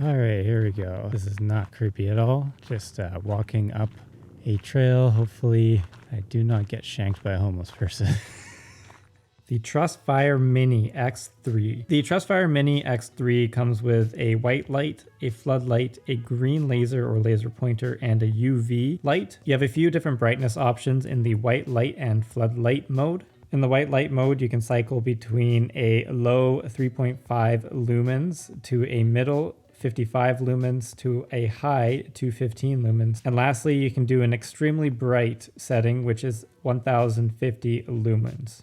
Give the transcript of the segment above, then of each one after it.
All right, here we go. This is not creepy at all. Just walking up a trail. Hopefully I do not get shanked by a homeless person. The TrustFire Mini X3. The TrustFire Mini X3 comes with a white light, a floodlight, a green laser or laser pointer, and a UV light. You have a few different brightness options in the white light and floodlight mode. In the white light mode, you can cycle between a low 3.5 lumens to a middle 55 lumens to a high 215 lumens. And lastly, you can do an extremely bright setting, which is 1050 lumens.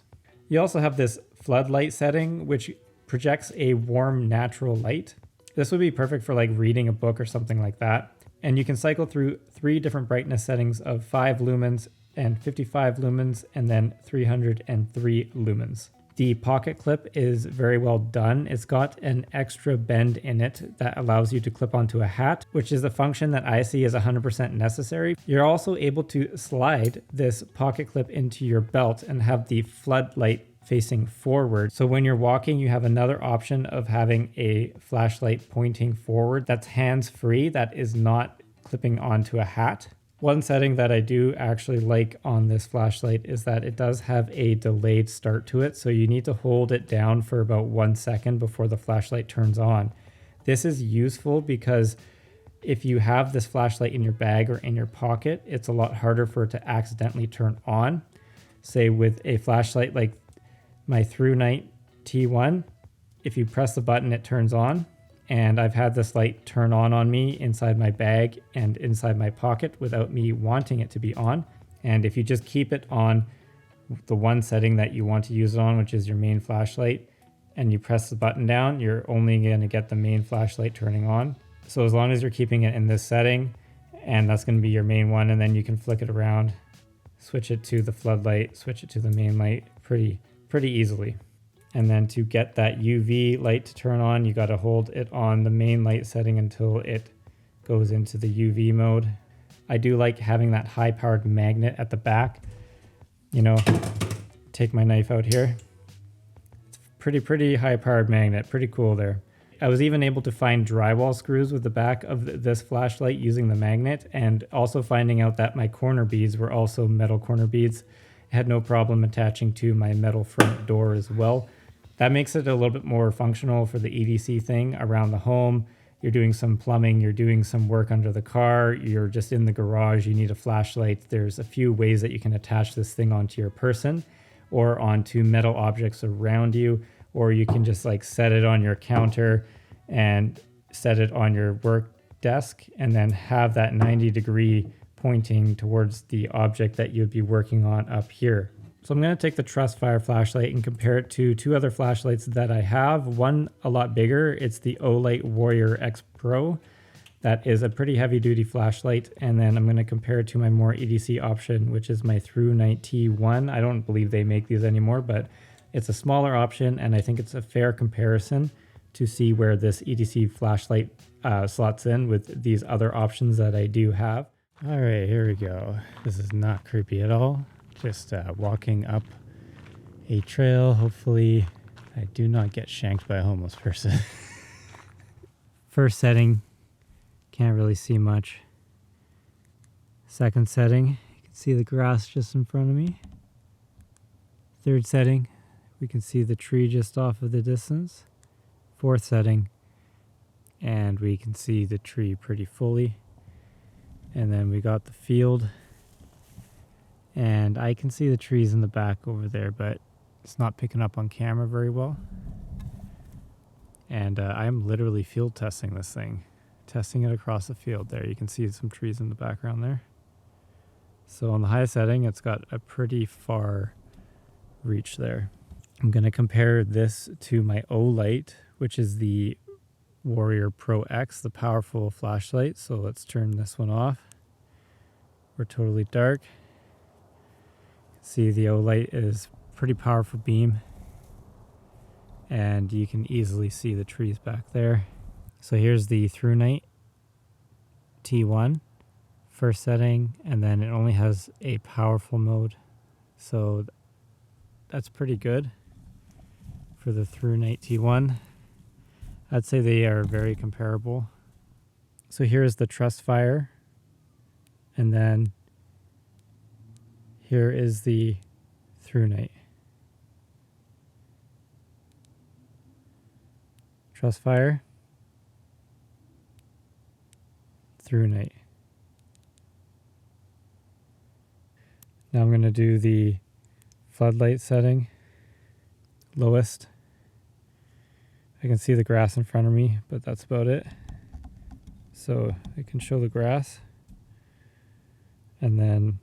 You also have this floodlight setting, which projects a warm natural light. This would be perfect for like reading a book or something like that. And you can cycle through 3 different brightness settings of 5 lumens and 55 lumens and then 303 lumens. The pocket clip is very well done. It's got an extra bend in it that allows you to clip onto a hat, which is a function that I see as 100% necessary. You're also able to slide this pocket clip into your belt and have the floodlight facing forward. So when you're walking, you have another option of having a flashlight pointing forward that's hands-free, that is not clipping onto a hat. One setting that I do actually like on this flashlight is that it does have a delayed start to it. So you need to hold it down for about 1 second before the flashlight turns on. This is useful because if you have this flashlight in your bag or in your pocket, it's a lot harder for it to accidentally turn on. Say with a flashlight like my TrueNight T1, if you press the button, it turns on. And I've had this light turn on me inside my bag and inside my pocket without me wanting it to be on. And if you just keep it on the one setting that you want to use it on, which is your main flashlight, and you press the button down, you're only going to get the main flashlight turning on. So as long as you're keeping it in this setting, and that's going to be your main one, and then you can flick it around, switch it to the floodlight, switch it to the main light pretty easily. And then to get that UV light to turn on, you got to hold it on the main light setting until it goes into the UV mode. I do like having that high powered magnet at the back. You know, take my knife out here. It's pretty high powered magnet, pretty cool there. I was even able to find drywall screws with the back of this flashlight using the magnet, and also finding out that my corner beads were also metal corner beads. I had no problem attaching to my metal front door as well. That makes it a little bit more functional for the EDC thing around the home. You're doing some plumbing, you're doing some work under the car, you're just in the garage, you need a flashlight. There's a few ways that you can attach this thing onto your person or onto metal objects around you, or you can just like set it on your counter and set it on your work desk and then have that 90-degree pointing towards the object that you'd be working on up here. So I'm going to take the TrustFire flashlight and compare it to 2 other flashlights that I have. One a lot bigger, it's the Olight Warrior X Pro. That is a pretty heavy duty flashlight. And then I'm going to compare it to my more EDC option, which is my TrueNight T1. I don't believe they make these anymore, but it's a smaller option, and I think it's a fair comparison to see where this EDC flashlight slots in with these other options that I do have. All right, here we go. This is not creepy at all. Just walking up a trail. Hopefully I do not get shanked by a homeless person. First setting, can't really see much. Second setting, you can see the grass just in front of me. Third setting, we can see the tree just off of the distance. Fourth setting, and we can see the tree pretty fully. And then we got the field. And I can see the trees in the back over there, but it's not picking up on camera very well. And I'm literally field testing this thing, testing it across the field there. You can see some trees in the background there. So on the high setting, it's got a pretty far reach there. I'm going to compare this to my Olight, which is the Warrior Pro X, the powerful flashlight. So let's turn this one off. We're totally dark. See, the Olight is pretty powerful beam, and you can easily see the trees back there. So here's the TrueNight T1, first setting, and then it only has a powerful mode. So that's pretty good for the TrueNight T1. I'd say they are very comparable. So here's the TrustFire, and then here is the through night. TrustFire, through night. Now I'm going to do the floodlight setting, lowest. I can see the grass in front of me, but that's about it. So I can show the grass. And then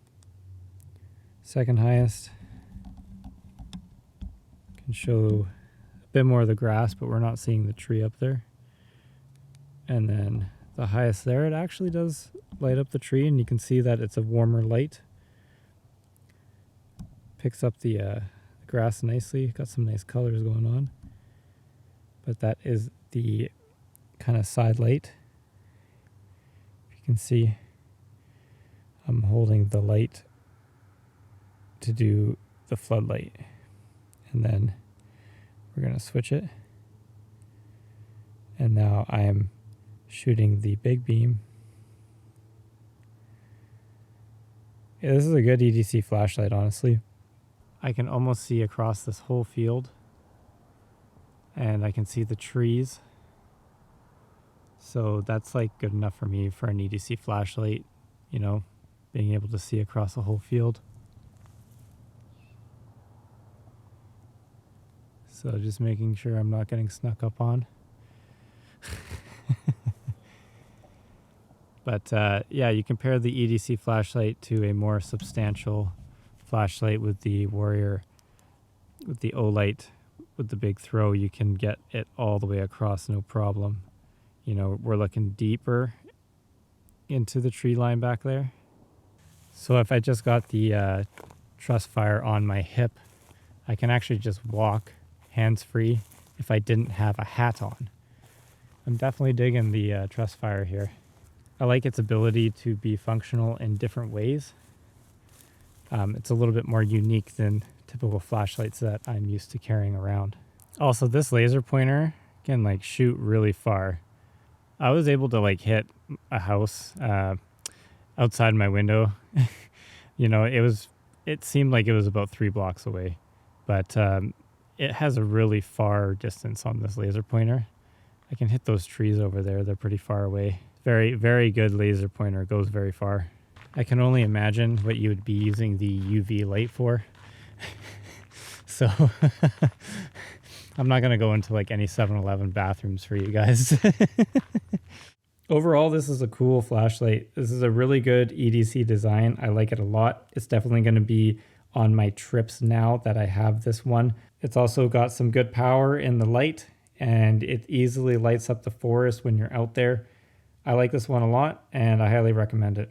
second highest, can show a bit more of the grass, but we're not seeing the tree up there. And then the highest there, it actually does light up the tree, and you can see that it's a warmer light. Picks up the grass nicely, got some nice colors going on. But that is the kind of side light. If you can see, I'm holding the light to do the floodlight. And then we're going to switch it. And now I am shooting the big beam. Yeah, this is a good EDC flashlight, honestly. I can almost see across this whole field. And I can see the trees. So that's like good enough for me for an EDC flashlight, you know, being able to see across the whole field. So just making sure I'm not getting snuck up on. But yeah, you compare the EDC flashlight to a more substantial flashlight with the Warrior, with the O-light, with the big throw, you can get it all the way across, no problem. You know, we're looking deeper into the tree line back there. So if I just got the TrustFire on my hip, I can actually just walk hands-free if I didn't have a hat on. I'm definitely digging the TrustFire here. I like its ability to be functional in different ways. It's a little bit more unique than typical flashlights that I'm used to carrying around. Also, this laser pointer can like shoot really far. I was able to like hit a house outside my window. You know, it seemed like it was about 3 blocks away, but it has a really far distance on this laser pointer. I can hit those trees over there. They're pretty far away. Very, very good laser pointer. Goes very far. I can only imagine what you would be using the UV light for. So I'm not going to go into like any 7-Eleven bathrooms for you guys. Overall, this is a cool flashlight. This is a really good EDC design. I like it a lot. It's definitely going to be on my trips now that I have this one. It's also got some good power in the light, and it easily lights up the forest when you're out there. I like this one a lot, and I highly recommend it.